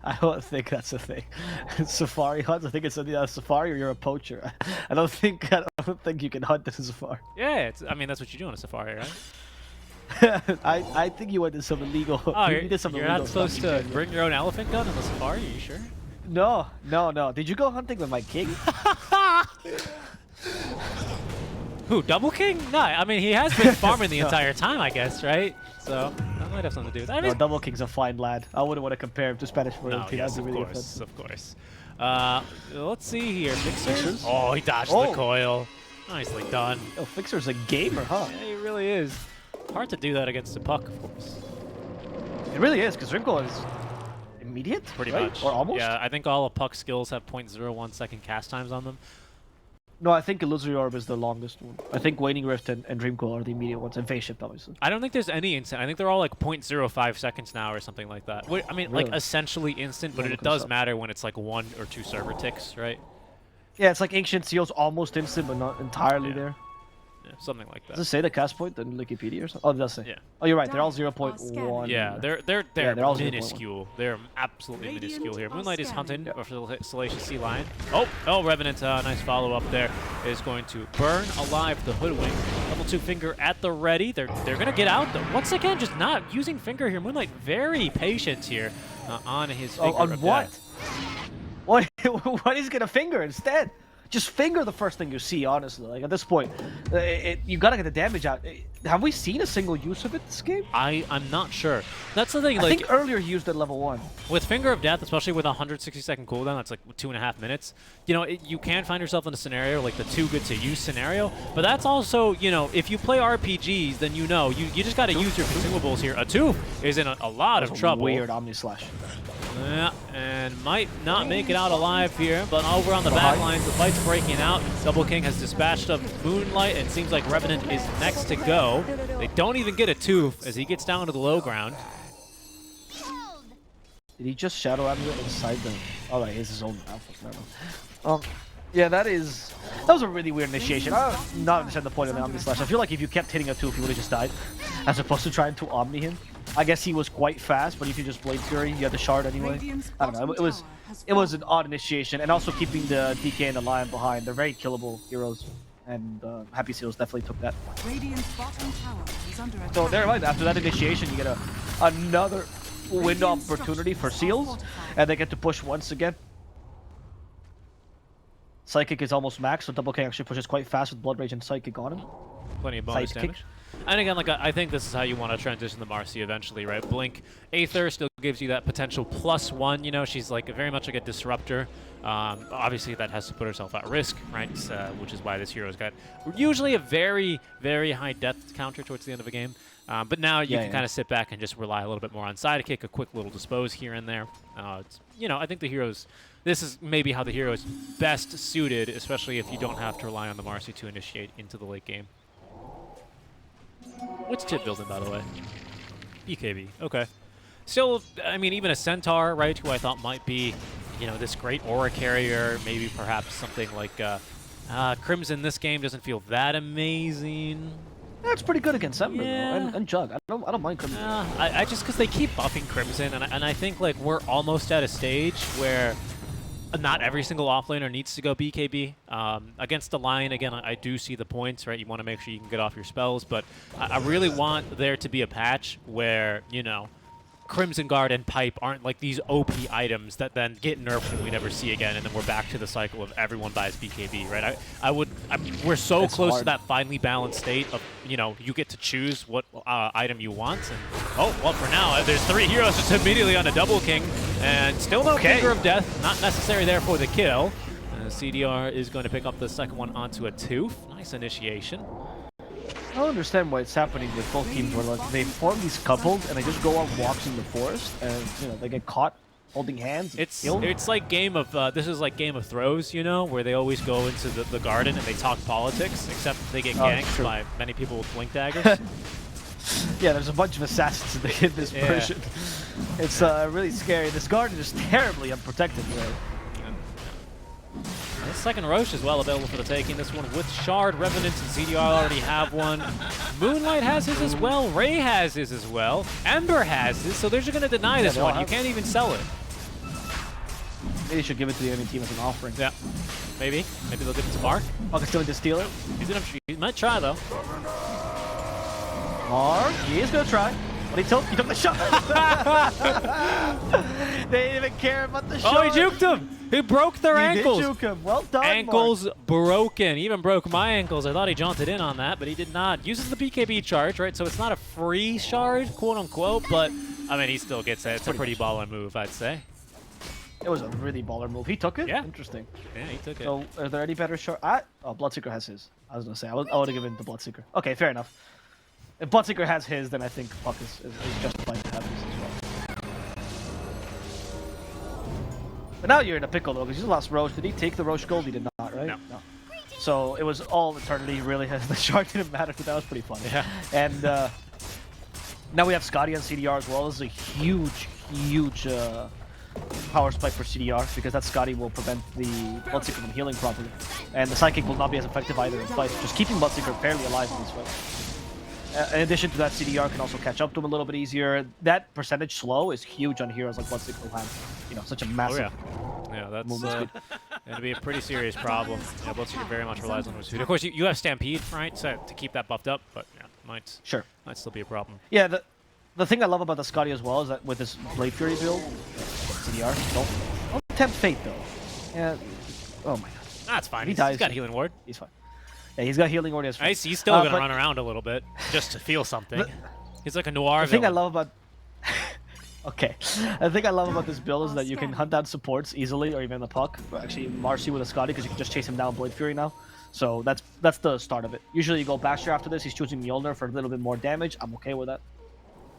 I don't think that's a thing. Safari hunts. I think it's something that's safari or you're a poacher. I don't think you can hunt in a safari. Yeah, I mean that's what you do on a safari, right? I think you went to some illegal. Oh, you did some you're illegal not supposed stuff. to bring your own elephant gun on the safari? Are you sure? No. Did you go hunting with my king? Who, Double King? No, I mean he has been farming the entire time, I guess, right? So that might have something to do with that. I mean, No, Double King's a fine lad. I wouldn't want to compare him to Spanish royalty. yes, That'd of be really course, offensive. of course. Let's see here. Fixers? Fixers? Oh, he dodged the coil. Nicely done. Oh, Fixer's a gamer, huh? Yeah, he really is. Hard to do that against a puck, of course. It really is, because Rimco is immediate, Pretty right? much. Or almost? Yeah, I think all of puck skills have 0.01 second cast times on them. No, I think Illusory Orb is the longest one. I think Waning Rift and Dreamcoil are the immediate ones, and Phase Shift, obviously. I don't think there's any instant. I think they're all like 0.05 seconds now or something like that. I mean, like Really? essentially instant, but Never it comes does up. matter when it's like 1 or 2 server ticks, right? Yeah, it's like Ancient Seal's almost instant, but not entirely Yeah. there. Yeah, something like Does that. it say the cast point in Wikipedia or something? Oh, it does say. Yeah. Oh, you're right. They're all Dire are 0.1. Yeah, they're they're all 0.1. minuscule. They're absolutely Radiant minuscule here. are Moonlight is scanning. hunting for Salacious Sea Lion. Oh, Revenant, nice follow up there, is going to burn alive the Hoodwink. Level 2 Finger at the ready. They're gonna get out though. Once again, just not using Finger here. Moonlight very patient here on his Finger. On of what? Death. What? What is he gonna finger instead? Just finger the first thing you see, honestly. Like at this point, you gotta get the damage out. Have we seen a single use of it this game? I'm not sure. That's the thing. I Like think earlier he used it at level 1. with Finger of Death, especially with a 160-second cooldown, that's like 2.5 minutes. You know, you can find yourself in a scenario like the too good to use scenario, but that's also, you know, if you play RPGs, then you know you just got to use your consumables here. A Tooth is in a lot of trouble. Weird Omni Slash. Yeah, and might not make it out alive here, but over on the back lines, the fight's breaking out. Double King has dispatched up Moonlight, and it seems like Revenant is next to go. They don't even get a Tooth as he gets down to the low ground. Did he just Shadow Amulet inside the... Oh, right, he has his own alpha. No. Yeah, that was a really weird initiation. I don't not understand the point of the Omni Slash. I feel like if you kept hitting a 2, he would have just died, as opposed to trying to Omni him. I guess he was quite fast, but if you just Blade Fury, you had the shard anyway. Radiant's I don't know. bottom It was an odd initiation, and also keeping the DK and the Lion behind. They're very killable heroes, and Happy Seals definitely took that. Radiant's bottom tower is under attack. So never mind. After that initiation, you get another window opportunity for Seals, and they get to push once again. Psychic is almost max, so Double King actually pushes quite fast with Blood Rage and Psychic on him. Plenty of bonus Sidekick. damage. And again, like I think this is how you want to transition the Marcy eventually, right? Blink Aether still gives you that potential +1. You know, she's like very much like a disruptor. Obviously, that has to put herself at risk, right? Which is why this hero's got usually a very, very high death counter towards the end of a game. But now you can kind of sit back and just rely a little bit more on Sidekick, a quick little dispose here and there. You know, I think the heroes. This is maybe how the hero is best suited, especially if you don't have to rely on the Marcy to initiate into the late game. What's Tip building, by the way? BKB. Okay. Still, I mean, even a Centaur, right, who I thought might be, you know, this great Aura carrier, maybe perhaps something like Crimson this game doesn't feel that amazing. That's pretty good against Ember, Yeah. though, and Jug. I don't mind Crimson. I just because they keep buffing Crimson, and I think like we're almost at a stage where not every single offlaner needs to go BKB. Against the Lion, again, I do see the points, right? You want to make sure you can get off your spells, but I really want there to be a patch where, you know, Crimson Guard and Pipe aren't like these OP items that then get nerfed and we never see again, and then we're back to the cycle of everyone buys BKB, right? We're so It's close hard. to that finely balanced state of, you know, you get to choose what item you want. And oh, well, for now, there's 3 heroes just immediately on a Double King, and still no Finger of Death, not necessary there for the kill. CDR is going to pick up the second one onto a Tooth. Nice initiation. I don't understand why it's happening with both teams where like they form these couples and they just go on walks in the forest and you know they get caught holding hands. And It's like this is like Game of Thrones, you know, where they always go into the garden and they talk politics, except they get ganked by many people with blink daggers. Yeah, there's a bunch of assassins in this version. It's really scary. This garden is terribly unprotected. Right? The second Roche is well available for the taking. This one with Shard, Revenant, and CDR already have one. Moonlight has his as well. Ray has his as well. Ember has his, so they're just going to deny this one. You can't even sell it. Maybe they should give it to the enemy team as an offering. Yeah, maybe. Maybe they'll give it to Mark. Mark is going to steal it. He might try, though. Mark, he is going to try. But he took the shot. They didn't even care about the shot. Oh, he juked him. He broke their ankles. He did juke him. Well done, Ankles Mark. broken. He even broke my ankles. I thought he jaunted in on that, but he did not. Uses the BKB charge, right? So it's not a free shard, quote unquote, but I mean, he still gets it. It's a pretty baller move, I'd say. It was a really baller move. He took it? Yeah. Interesting. Yeah, he took it. So, are there any better shard? Oh, Bloodseeker has his. I was going to say, I would have given it to Bloodseeker. Okay, fair enough. If Bloodseeker has his, then I think Puck is justified to have his as well. But now you're in a pickle, though, because you lost Roche. Did he take the Roche gold? He did not, right? No. So it was all Eternity, really. The shard didn't matter, but that was pretty fun. Yeah. And now we have Scotty on CDR as well. This is a huge power spike for CDR, because that Scotty will prevent the Bloodseeker from healing properly. And the Psychic will not be as effective either in fights, just keeping Bloodseeker fairly alive in this fight. In addition to that, CDR can also catch up to him a little bit easier. That percentage slow is huge on heroes like Bloodseeker who have, such a massive that's movement speed. going to be a pretty serious problem. Yeah, Bloodseeker very much relies on his speed. Of course, you have Stampede, right, so to keep that buffed up, but yeah, might still be a problem. Yeah, the thing I love about the Scotty as well is that with this Blade Fury build, CDR, don't tempt fate though. Yeah. Oh my god. That's fine. He dies. He's got Healing Ward. He's fine. Yeah, he's got Healing Ward. He's still going to run around a little bit just to feel something. He's like a noir The thing villain. I love about... Okay. The thing I love about this build is that you can hunt down supports easily, or even the Puck. Actually, Marcy with a Scotty, because you can just chase him down Blade Fury now. So that's the start of it. Usually you go Basher after this. He's choosing Mjolnir for a little bit more damage. I'm okay with that.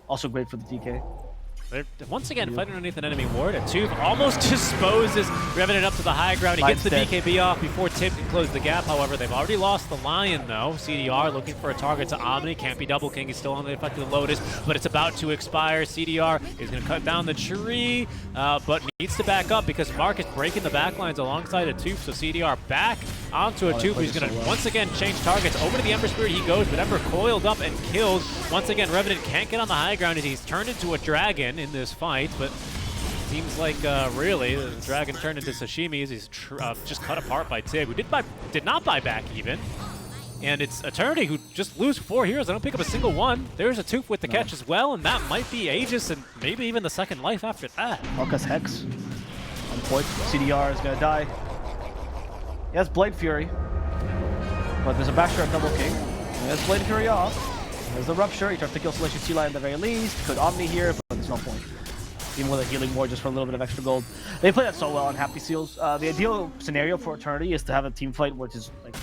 Also great for the DK. They're once again fighting underneath an enemy ward. And Tube almost disposes Revenant up to the high ground. He gets the BKB off before Tib can close the gap. However, they've already lost the Lion, though. CDR looking for a target to Omni. Can't be Double King. He's still on the effective Lotus, but it's about to expire. CDR is going to cut down the tree, but needs to back up because Mark is breaking the backlines alongside a Tube. So CDR back onto a Tube. He's going to once again change targets. Over to the Ember Spirit he goes, but Ember coiled up and killed. Once again, Revenant can't get on the high ground as he's turned into a dragon in this fight, but seems like really the dragon turned into sashimi as he's just cut apart by Tig, who did not buy back even. And it's Eternity who just lose 4 heroes. I don't pick up a single one. There's a Tooth with the catch as well, and that might be Aegis and maybe even the second life after that. Marcus Hex. On point. CDR is going to die. He has Blade Fury, but there's a backshot of Double King. He has Blade Fury off. There's the Rupture. He tries to kill Celestial Sea Lion at the very least. Could Omni here, but there's no point. Even with a Healing Ward just for a little bit of extra gold. They play that so well on Happy Seals. The ideal scenario for Eternity is to have a team fight which is like,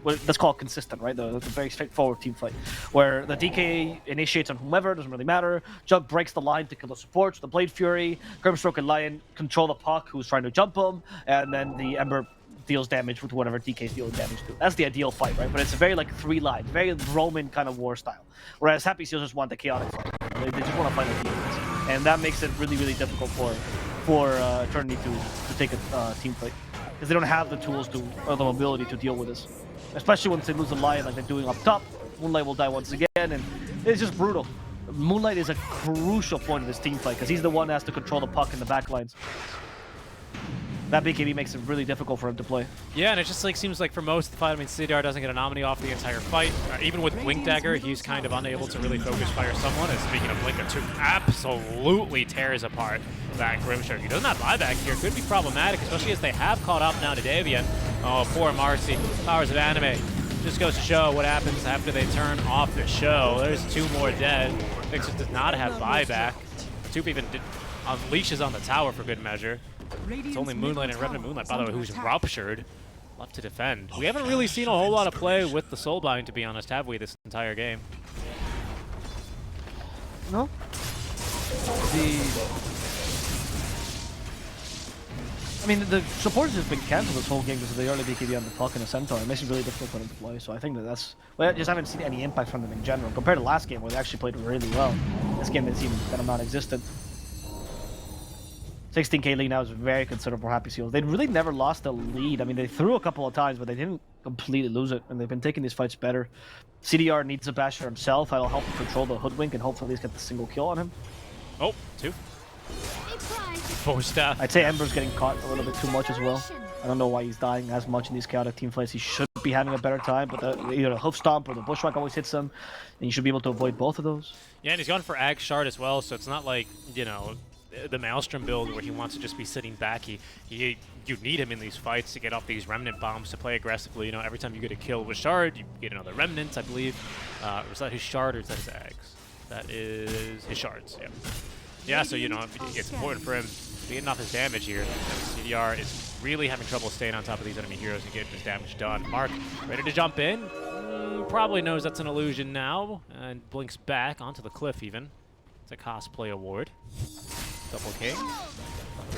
let's call it consistent, right? The very straightforward team fight, where the DK initiates on whomever, doesn't really matter. Jug breaks the line to kill the supports. The Blade Fury, Grimstroke and Lion control the Puck who's trying to jump him, and then the Ember deals damage with whatever DK's dealing damage to. That's the ideal fight, right? But it's a very like 3 lines, very Roman kind of war style. Whereas Happy Seals just want the chaotic fight. They just want to fight like demons. And that makes it really, really difficult for Eternity to take a team fight, because they don't have the tools or the mobility to deal with this. Especially once they lose a Lion like they're doing up top. Moonlight will die once again, and it's just brutal. Moonlight is a crucial point in this team fight, because he's the one that has to control the Puck in the back lines. That BKB makes it really difficult for him to play. Yeah, and it just like seems like for most of the fight, I mean, CDR doesn't get an Omni off the entire fight. Even with Blink Dagger, he's kind of unable to really focus fire someone. And speaking of Blink, Tube absolutely tears apart that Grimstroke. He doesn't have buyback here. Could be problematic, especially as they have caught up now to Davian. Oh, poor Marcy. Powers of Anime. Just goes to show what happens after they turn off the show. There's 2 more dead. Vixen does not have buyback. Tube even unleashes on the tower for good measure. It's only Moonlight and Revenant Moonlight, by the way, who's ruptured. Left to defend. We haven't really seen a whole lot of play with the Soulbind, to be honest, have we, this entire game? No. I mean, the supporters have been cancelled this whole game because of the early BKB on the puck and the centaur. It makes it really difficult for them to play. So I think that that's. Well, I just haven't seen any impact from them in general compared to last game where they actually played really well. This game didn't seem kind of non-existent. 16k lead now is very considerable for Happy Seals. They really never lost the lead. I mean, they threw a couple of times, but they didn't completely lose it, and they've been taking these fights better. CDR needs a basher himself. That'll help him control the hoodwink and hopefully at least get the single kill on him. Oh, 2. 4 staff. I'd say Ember's getting caught a little bit too much as well. I don't know why he's dying as much in these chaotic team fights. He should be having a better time, but either the hoof stomp or the bushwhack always hits him, and you should be able to avoid both of those. Yeah, and he's gone for Ag Shard as well, so it's not like, you know, the Maelstrom build where he wants to just be sitting back. You need him in these fights to get off these Remnant bombs to play aggressively. You know, every time you get a kill with Shard, you get another Remnant, I believe. Is that his Shard or is that his Ags? That is his Shards, yeah. Yeah, so, you know, it's important for him getting off his damage here. CDR is really having trouble staying on top of these enemy heroes and getting his damage done. Mark, ready to jump in. Probably knows that's an illusion now, and blinks back onto the cliff even. It's a cosplay award. Double King.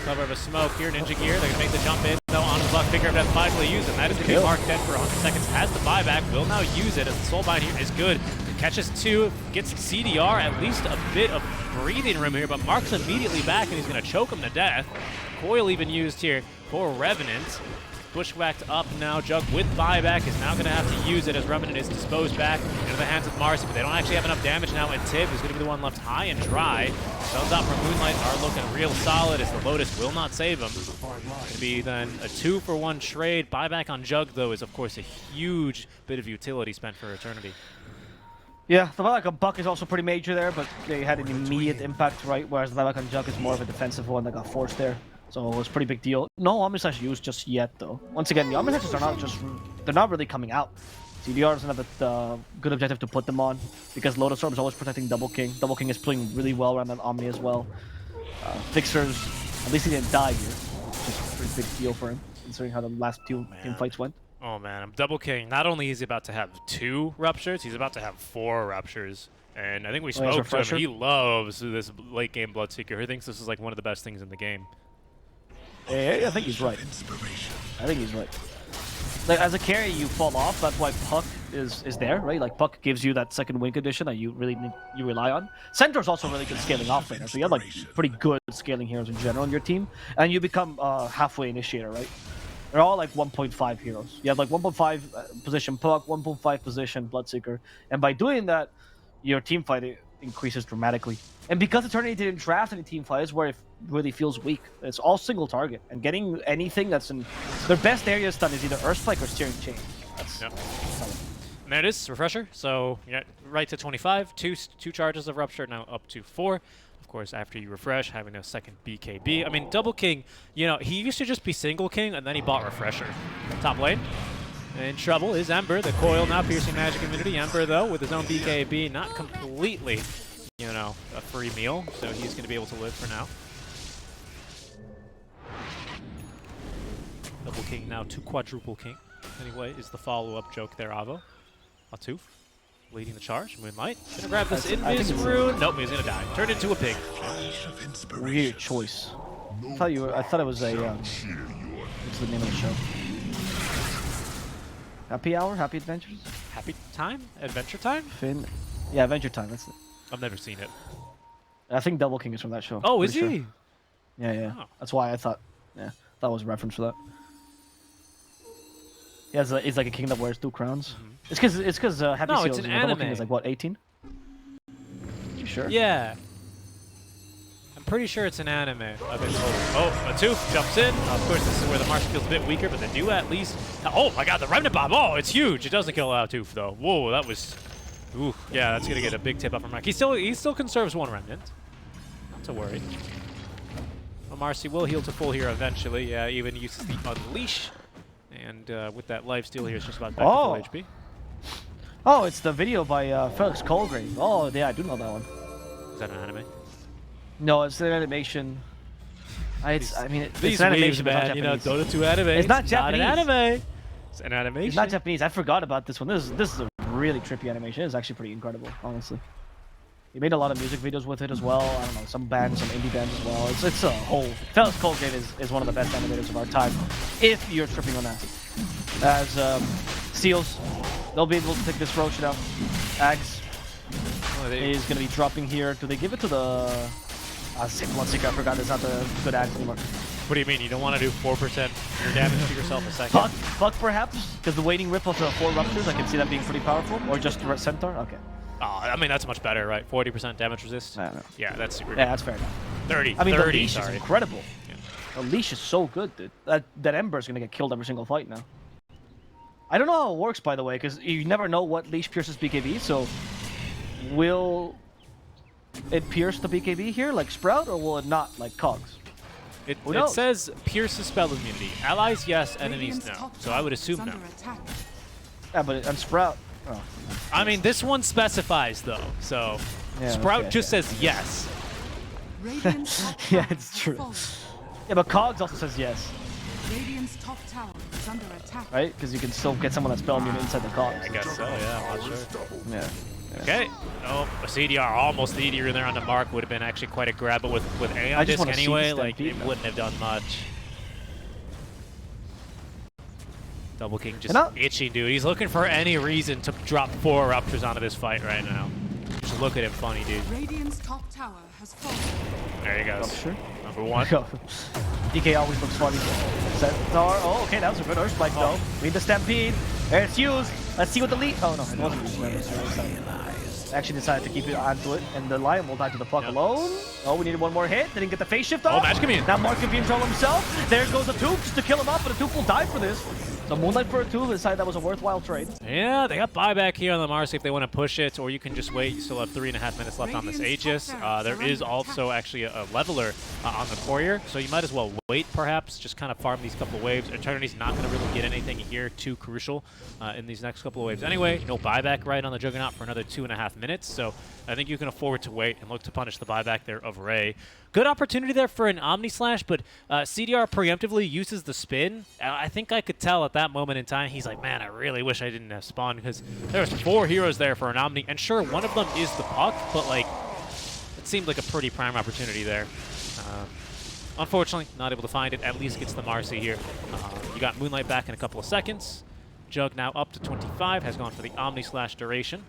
Cover of a smoke here, Ninja Gear. They're going to make the jump in, though, on the Buck. Figure that finally use it. That is going to be Mark dead for 100 seconds. Has the buyback, will now use it, as the Soulbind here is good. Catches 2, gets CDR at least a bit of breathing room here, but Mark's immediately back, and he's going to choke him to death. Coil even used here for Revenant. Bushwhacked up now. Jug with buyback is now going to have to use it as Revenant is disposed back into the hands of Marcy, but they don't actually have enough damage now, and Tib is going to be the one left high and dry. Guns out from Moonlight are looking real solid as the Lotus will not save him. Going to be then a 2-for-1 trade. Buyback on Jug, though, is of course a huge bit of utility spent for Eternity. Yeah, the buyback on Buck is also pretty major there, but they had an immediate impact, right? Whereas the buyback on Jug is more of a defensive one that got forced there. So it was a pretty big deal. No Omnislash used just yet, though. Once again, the Omnislashes are not just... They're not really coming out. CDR doesn't have a good objective to put them on, because Lotus Orb is always protecting Double King. Double King is playing really well around that Omni as well. Fixers, at least he didn't die here, which is a pretty big deal for him, considering how the last two team fights went. Oh man, Double King, not only is he about to have 2 ruptures, he's about to have 4 ruptures. And I think we spoke to him. He loves this late game Bloodseeker. He thinks this is like one of the best things in the game. Yeah, I think he's right. I think he's right. Like, as a carry, you fall off. That's why Puck is there, right? Like, Puck gives you that second wing condition that you really rely on. Centaur's also really good scaling off laner, so you have like pretty good scaling heroes in general in your team, and you become halfway initiator, right? They're all like 1.5 heroes. You have like 1.5 position Puck, 1.5 position Bloodseeker, and by doing that, your team fight increases dramatically. And because Eternity didn't draft any team fights where it really feels weak, it's all single target. And getting anything that's in their best area stun is either Earthspike or Steering Chain. That's and there it is, Refresher. So yeah, right to 25, two charges of Rupture, now up to 4. Of course, after you refresh, having a second BKB. I mean, Double King, you know, he used to just be Single King, and then he bought Refresher. Top lane. In trouble is Ember, the Coil now piercing magic immunity. Ember, though, with his own BKB, not completely, you know, a free meal, so he's going to be able to live for now. Double King now to Quadruple King. Anyway, is the follow-up joke there, Avo. Atuf leading the charge. Moonlight gonna grab this Invis rune. Nope, he's gonna die. Turned into a pig. Weird choice. I thought it was a. What's the name of the show? Happy Hour? Happy Adventures? Happy Time? Adventure Time? Finn? Yeah, Adventure Time. That's it. I've never seen it. I think Double King is from that show. Oh, is he? Sure. Yeah, yeah. Oh. That's why I thought. Yeah, that was a reference for that. He's like a king that wears 2 crowns. It's because Happy No, Seals, it's an Double King anime. is like what, 18? You sure? Yeah. I'm pretty sure it's an anime. I've been told. Oh, Atuf jumps in. Of course, this is where the Martian feels a bit weaker, but they do at least. Oh my god, the Remnant Bomb! Oh, it's huge! It doesn't kill Atuf, though. Whoa, that was. Ooh, yeah, that's gonna get a big tip up from Mark. He still conserves 1 Remnant. Not to worry. Well, Marcy will heal to full here eventually. Yeah, even uses the Unleash. And with that lifesteal here, it's just about back to full HP. Oh, it's the video by Felix Colgrave. Oh, yeah, I do know that one. Is that an anime? No, it's an animation. It's an These animation, waves, but man, not you know, Japanese. Dota2 anime. It's not Japanese. Not an anime. It's an animation. It's not Japanese. I forgot about this one. This is a really trippy animation. It's actually pretty incredible, honestly. He made a lot of music videos with it as well. I don't know, some bands, some indie bands as well. It's a whole. Felix Colgate is one of the best animators of our time, if you're tripping on that. As Seals, they'll be able to take this Roche now. Ags is going to be dropping here. Do they give it to the... One secret, I forgot it's not the good Ags anymore. What do you mean? You don't want to do 4% your damage to yourself a second? Puck perhaps? Because the waiting rip of the 4 Ruptures, I can see that being pretty powerful. Or just Centaur? Okay. Oh, I mean, that's much better, right? 40% damage resist? No. Yeah, that's super good. Yeah, that's fair enough. 30, I mean, 30, the leash sorry. is incredible. Yeah. The leash is so good, dude. That Ember is going to get killed every single fight now. I don't know how it works, by the way, because you never know what leash pierces BKB, so... Will it pierce the BKB here, like Sprout, or will it not, like Cogs? It says pierces spell immunity. Allies, yes. Enemies, no. So I would assume no. Yeah, but on Sprout... Oh. I mean, this one specifies, though. So Yeah, Sprout just says yes. Yeah, it's true. Yeah, but Cogs also says yes. Radiant's top tower is under attack. Right? Because you can still get someone that's spell immune inside the Cogs. I guess so, yeah. I'm not sure. Yeah. Okay. Oh, a CDR, almost the EDR in there on the mark would have been actually quite a grab, but with Aeon Disc anyway, like, it wouldn't have done much. Double King just itching, dude. He's looking for any reason to drop 4 Ruptures onto this fight right now. Just look at him funny, dude. Radiant's top tower has fallen. There he goes. Sure. Number 1. DK always looks funny. Centaur. Oh, okay, that was a good Earth Spike, though. Read the Stampede. There it's used. Let's see what the lead. Oh, no, it wasn't used. Actually decided to keep it onto it, and the Lion will die to the Puck alone. Oh, we needed one more hit. Didn't get the phase shift off. Oh, Magic Immune. Now Mark can be in trouble himself. There goes the Tube just to kill him up, but the Tube will die for this. So Moonlight for a Tube decided that was a worthwhile trade. Yeah, they got buyback here on the Marcy if they want to push it, or you can just wait. You still have 3.5 minutes left on this Aegis. There is also actually a leveler on the Courier, so you might as well wait, perhaps. Just kind of farm these couple of waves. Eternity's not going to really get anything here too crucial in these next couple of waves. Anyway, no buyback right on the Juggernaut for another 2.5 minutes, so I think you can afford to wait and look to punish the buyback there of Ray. Good opportunity there for an Omni Slash, but CDR preemptively uses the spin. I think I could tell at that moment in time, he's like, man, I really wish I didn't have spawn, because there's 4 heroes there for an Omni, and sure, one of them is the Puck, but like, it seemed like a pretty prime opportunity there. Unfortunately, not able to find it. At least gets the Marcy here. You got Moonlight back in a couple of seconds. Jug now up to 25, has gone for the Omni Slash duration.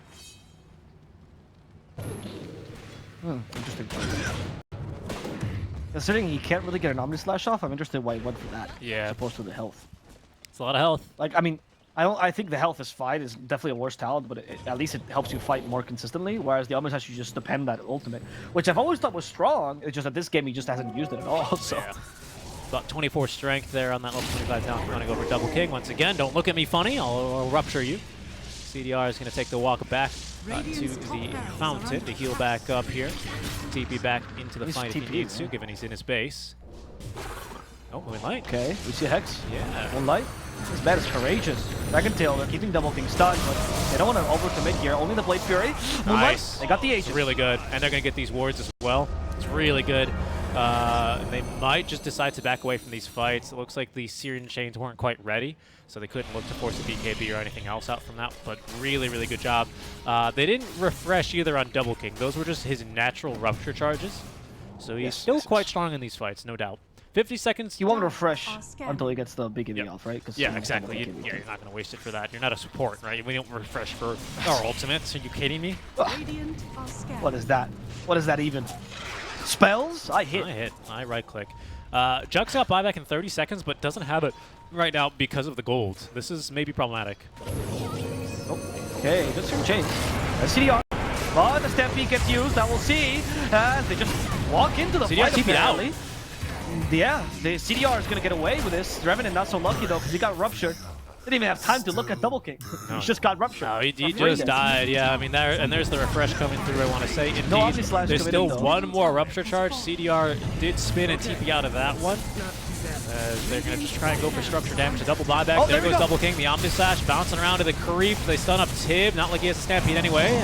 Interesting. Considering he can't really get an Omni Slash off, I'm interested why he went for that. Yeah. As opposed to the health. It's a lot of health. Like, I mean, I think the health is fine. It's definitely a worse talent, but at least it helps you fight more consistently. Whereas the Omni Slash, you just depend on that ultimate, which I've always thought was strong. It's just that this game he just hasn't used it at all. So. Yeah. About 24 strength there on that level 25 down. Running go for Double King once again. Don't look at me funny. I'll rupture you. CDR is going to take the walk back to the fountain to heal back up here. TP back into the fight if he needs to, given he's in his base. Oh, Moonlight. Okay, we see Hex. Yeah. Moonlight. This bad is courageous. Dragon Tail, they're keeping Double King stunned, but they don't want to overcommit here. Only the Blade Fury. Moonlight, Nice. they got the Aegis. It's really good. And they're going to get these wards as well. It's really good. They might just decide to back away from these fights. It looks like the Syrian Chains weren't quite ready, so they couldn't look to force a BKB or anything else out from that, but really, really good job. They didn't refresh either on Double King. Those were just his natural rupture charges, so he's still quite strong in these fights, no doubt. 50 seconds. He won't refresh until he gets the BKB off, right? Yeah, exactly. You're not going to waste it for that. You're not a support, right? We don't refresh for our ultimates. Are you kidding me? What is that? What is that even? Spells? I hit. I hit. I right-click. Jug's got buyback in 30 seconds, but doesn't have it right now because of the gold. This is maybe problematic. Oh, okay, good turn change. CDR. But the Stampede gets used. Now we'll see as they just walk into the fight apparently. Yeah, the CDR is going to get away with this. Revenant not so lucky though, because he got ruptured. Didn't even have time to look at Double King. No. He just got ruptured. No, he just died. Yeah, I mean, there's the refresh coming through, I want to say. Indeed, no there's still one more rupture charge. CDR did spin and TP out of that one. They're going to just try and go for structure damage. A double buyback. Oh, there goes Double King. The Omni Slash bouncing around to the creep. They stun up Tib. Not like he has a Stampede anyway.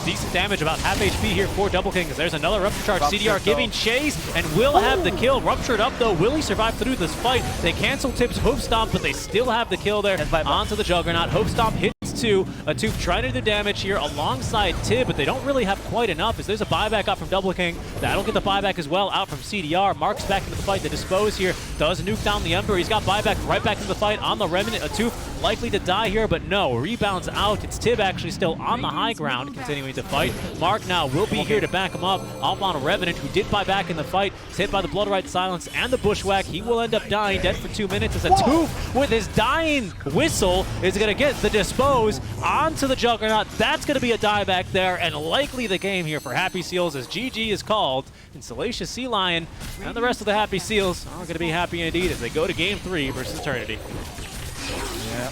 Decent damage, about half HP here for Double King, because there's another rupture charge. CDR giving chase and will have the kill. Ruptured up though. Will he survive through this fight? They cancel Tip's Hoof Stomp, but they still have the kill there onto the Juggernaut. Hoof Stomp hits Dota2. Atuf trying to do damage here alongside Tib, but they don't really have quite enough as there's a buyback out from Double King. That'll get the buyback as well out from CDR. Mark's back into the fight. The Dispose here does nuke down the Ember. He's got buyback right back into the fight on the Remnant. Atuf likely to die here, but no. Rebounds out. It's Tib actually still on the high ground, continuing to fight. Mark now will be here to back him up. Up on a Revenant, who did buy back in the fight. He's hit by the Bloodright Silence and the Bushwhack. He will end up dying, dead for 2 minutes as Atuf, with his dying whistle, is going to get the Dispose onto the Juggernaut. That's going to be a dieback there, and likely the game here for Happy Seals as GG is called. And Salacious Sea Lion and the rest of the Happy Seals are going to be happy indeed as they go to Game 3 versus Eternity. Yeah.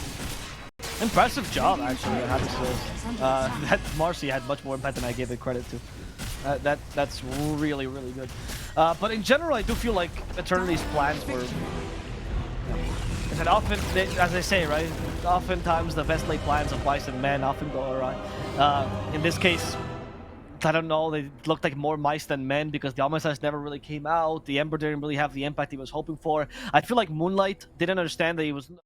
Impressive job, actually, at Happy Seals. That Marcy had much more impact than I gave it credit to. That's really, really good. But in general, I do feel like Eternity's plans were... And often, as I say, right? Oftentimes, the best laid plans of mice and men often go awry. In this case, I don't know, they looked like more mice than men because the Omnissize never really came out. The Ember didn't really have the impact he was hoping for. I feel like Moonlight didn't understand that he was